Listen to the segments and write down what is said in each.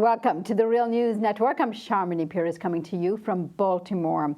Welcome to the Real News Network. I'm Sharmini Pires coming to you from Baltimore.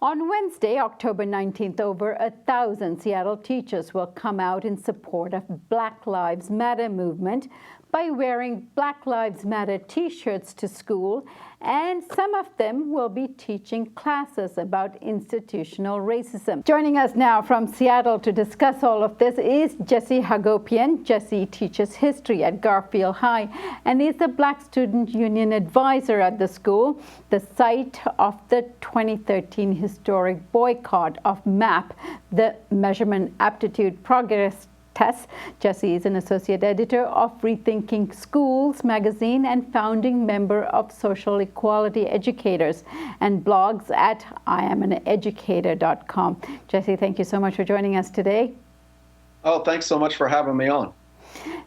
On Wednesday, October 19th, over 1,000 Seattle teachers will come out in support of Black Lives Matter movement by wearing Black Lives Matter t-shirts to school, and some of them will be teaching classes about institutional racism. Joining us now from Seattle to discuss all of this is Jesse Hagopian. Jesse teaches history at Garfield High and is the Black Student Union advisor at the school, the site of the 2013 historic boycott of MAP, the Measurement Aptitude Progress Test. Jesse is an associate editor of Rethinking Schools magazine and founding member of Social Equality Educators and blogs at IamAnEducator.com. Jesse, thank you so much for joining us today. Oh, thanks so much for having me on.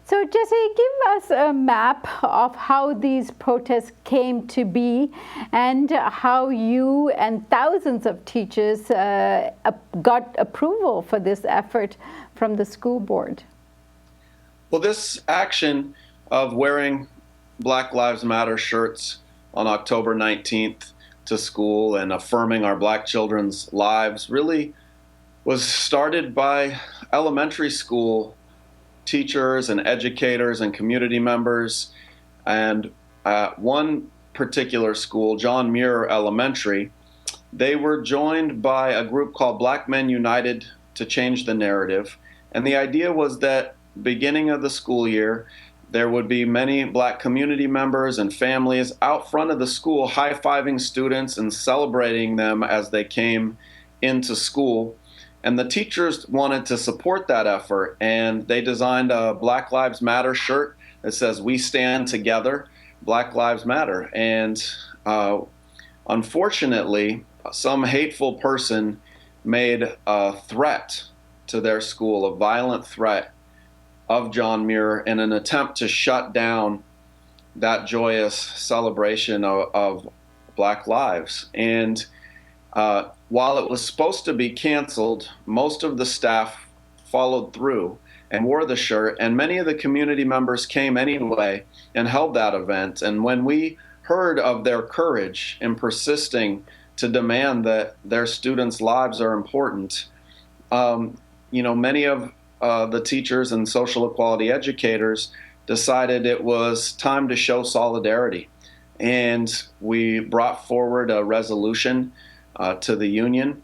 So Jesse, give us a map of how these protests came to be and how you and thousands of teachers got approval for this effort from the school board. Well, this action of wearing Black Lives Matter shirts on October 19th to school and affirming our Black children's lives really was started by elementary school teachers and educators and community members. And one particular school, John Muir Elementary, they were joined by a group called Black Men United to Change the Narrative. And the idea was that beginning of the school year, there would be many Black community members and families out front of the school high-fiving students and celebrating them as they came into school. And the teachers wanted to support that effort, and they designed a Black Lives Matter shirt that says, "We stand together, Black Lives Matter." And unfortunately, some hateful person made a threat to their school, a violent threat of John Muir in an attempt to shut down that joyous celebration of Black lives. And while it was supposed to be canceled, most of the staff followed through and wore the shirt, and many of the community members came anyway and held that event. And when we heard of their courage in persisting to demand that their students' lives are important, many of the teachers and social equality educators decided it was time to show solidarity. And we brought forward a resolution to the union.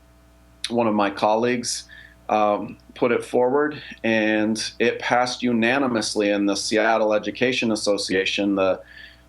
One of my colleagues put it forward, and it passed unanimously in the Seattle Education Association, the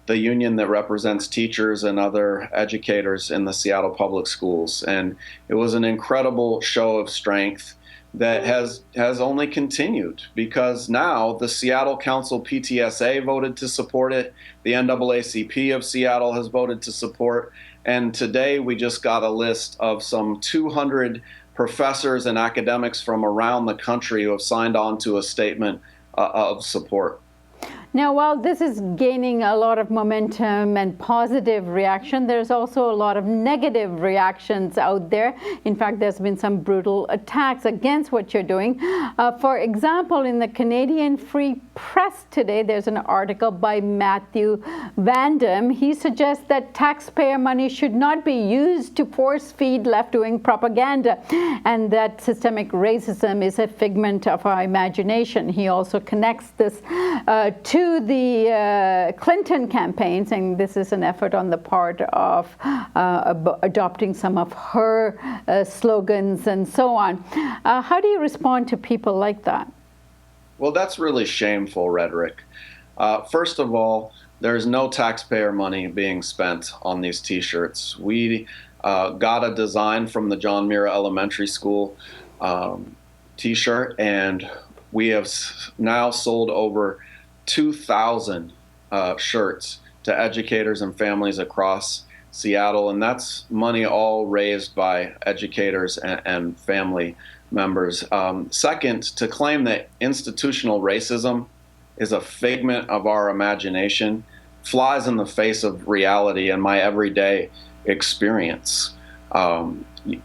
union that represents teachers and other educators in the Seattle public schools. And it was an incredible show of strength that has only continued, because now the Seattle Council PTSA voted to support it, the NAACP of Seattle has voted to support, and today we just got a list of some 200 professors and academics from around the country who have signed on to a statement of support. Now, while this is gaining a lot of momentum and positive reaction, there's also a lot of negative reactions out there. In fact, there's been some brutal attacks against what you're doing. For example, in the Canadian Free Press today, there's an article by Matthew Vandam. He suggests that taxpayer money should not be used to force feed left-wing propaganda, and that systemic racism is a figment of our imagination. He also connects this to the Clinton campaign, saying this is an effort on the part of adopting some of her slogans and so on. How do you respond to people like that? Well, that's really shameful rhetoric. First of all, there's no taxpayer money being spent on these t-shirts. We got a design from the John Muir Elementary School t-shirt, and we have now sold over 2,000 shirts to educators and families across Seattle, and that's money all raised by educators and family members. Second, to claim that institutional racism is a figment of our imagination flies in the face of reality and my everyday experience.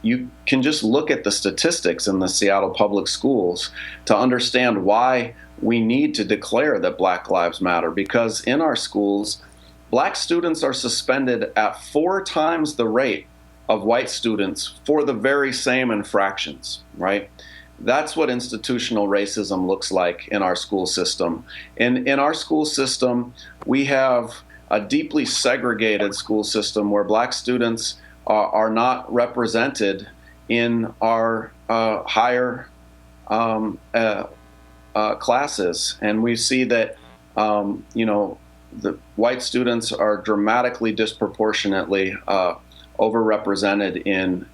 You can just look at the statistics in the Seattle public schools to understand why we need to declare that Black Lives Matter, because in our schools, Black students are suspended at 4 times the rate of white students for the very same infractions, right? That's what institutional racism looks like in our school system. In our school system, we have a deeply segregated school system where Black students are not represented in our higher classes. And we see that, the white students are dramatically disproportionately overrepresented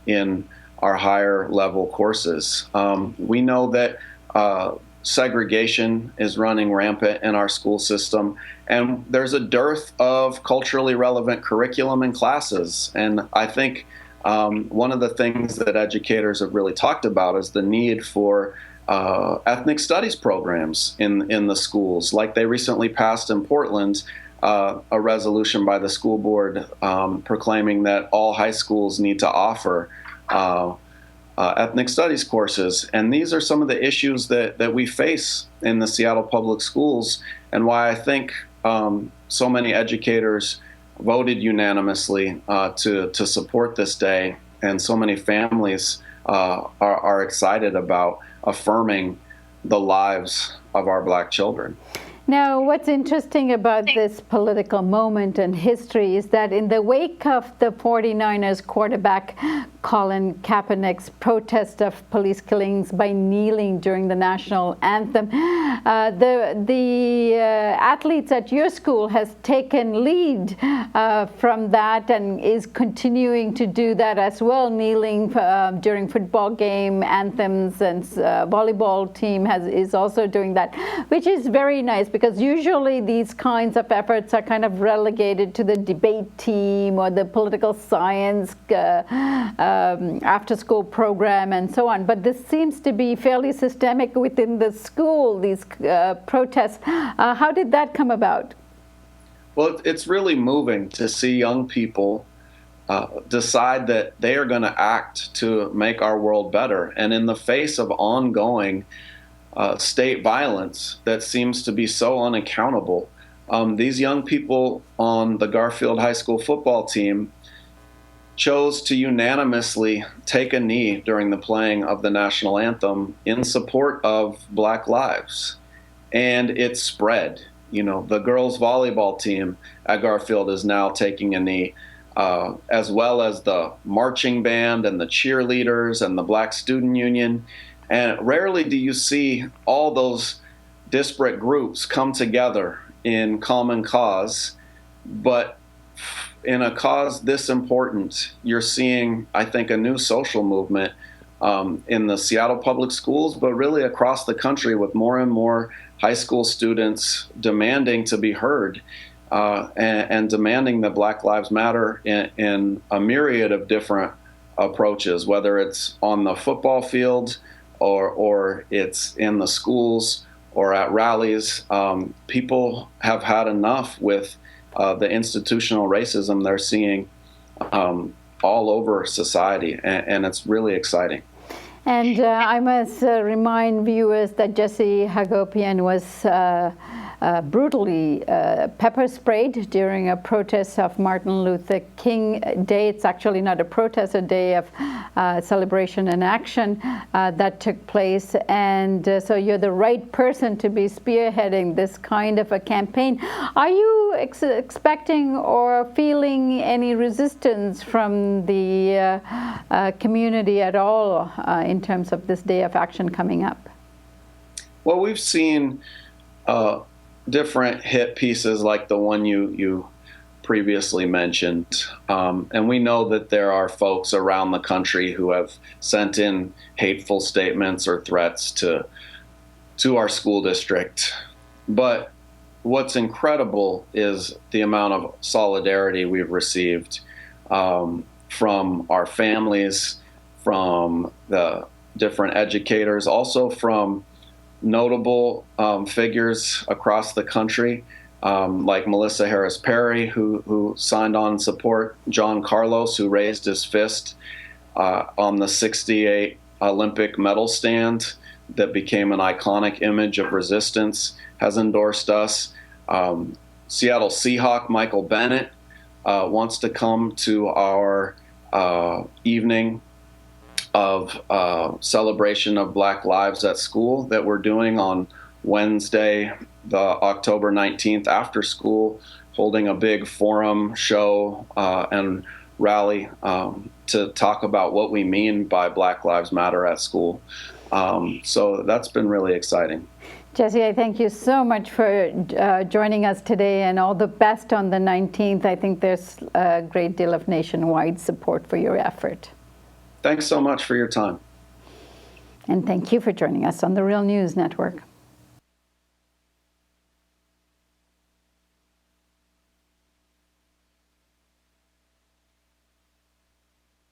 in our higher level courses. We know that segregation is running rampant in our school system, and there's a dearth of culturally relevant curriculum in classes. And I think one of the things that educators have really talked about is the need for ethnic studies programs in the schools. Like they recently passed in Portland a resolution by the school board proclaiming that all high schools need to offer ethnic studies courses. And these are some of the issues that we face in the Seattle public schools, and why I think so many educators voted unanimously to support this day, and so many families are excited about affirming the lives of our Black children. Now, what's interesting about this political moment and history is that in the wake of the 49ers quarterback Colin Kaepernick's protest of police killings by kneeling during the national anthem, the athletes at your school has taken lead from that and is continuing to do that as well, kneeling during football game anthems, and volleyball team is also doing that, which is very nice, because usually these kinds of efforts are kind of relegated to the debate team or the political science after-school program and so on. But this seems to be fairly systemic within the school, these protests. How did that come about? Well, it's really moving to see young people decide that they are going to act to make our world better. And in the face of ongoing state violence that seems to be so unaccountable, these young people on the Garfield High School football team chose to unanimously take a knee during the playing of the national anthem in support of Black lives. And it spread. The girls volleyball team at Garfield is now taking a knee, as well as the marching band and the cheerleaders and the Black Student Union. And rarely do you see all those disparate groups come together in common cause, but in a cause this important, you're seeing, I think, a new social movement in the Seattle public schools, but really across the country, with more and more high school students demanding to be heard and demanding that Black Lives Matter in a myriad of different approaches, whether it's on the football field or it's in the schools or at rallies. People have had enough with the institutional racism they're seeing all over society, and it's really exciting. And I must remind viewers that Jesse Hagopian was brutally pepper sprayed during a protest of Martin Luther King Day. It's actually not a protest, a day of celebration and action that took place. And so you're the right person to be spearheading this kind of a campaign. Are you expecting or feeling any resistance from the community at all in terms of this day of action coming up? Well, we've seen different hit pieces like the one you previously mentioned. And we know that there are folks around the country who have sent in hateful statements or threats to our school district. But what's incredible is the amount of solidarity we've received from our families, from the different educators, also from notable figures across the country, like Melissa Harris Perry, who signed on support, John Carlos, who raised his fist on the '68 Olympic medal stand that became an iconic image of resistance, has endorsed us. Seattle Seahawk Michael Bennett wants to come to our evening of celebration of Black Lives at School that we're doing on Wednesday, the October 19th after school, holding a big forum show and rally to talk about what we mean by Black Lives Matter at school. So that's been really exciting. Jesse, I thank you so much for joining us today, and all the best on the 19th. I think there's a great deal of nationwide support for your effort. Thanks so much for your time. And thank you for joining us on the Real News Network.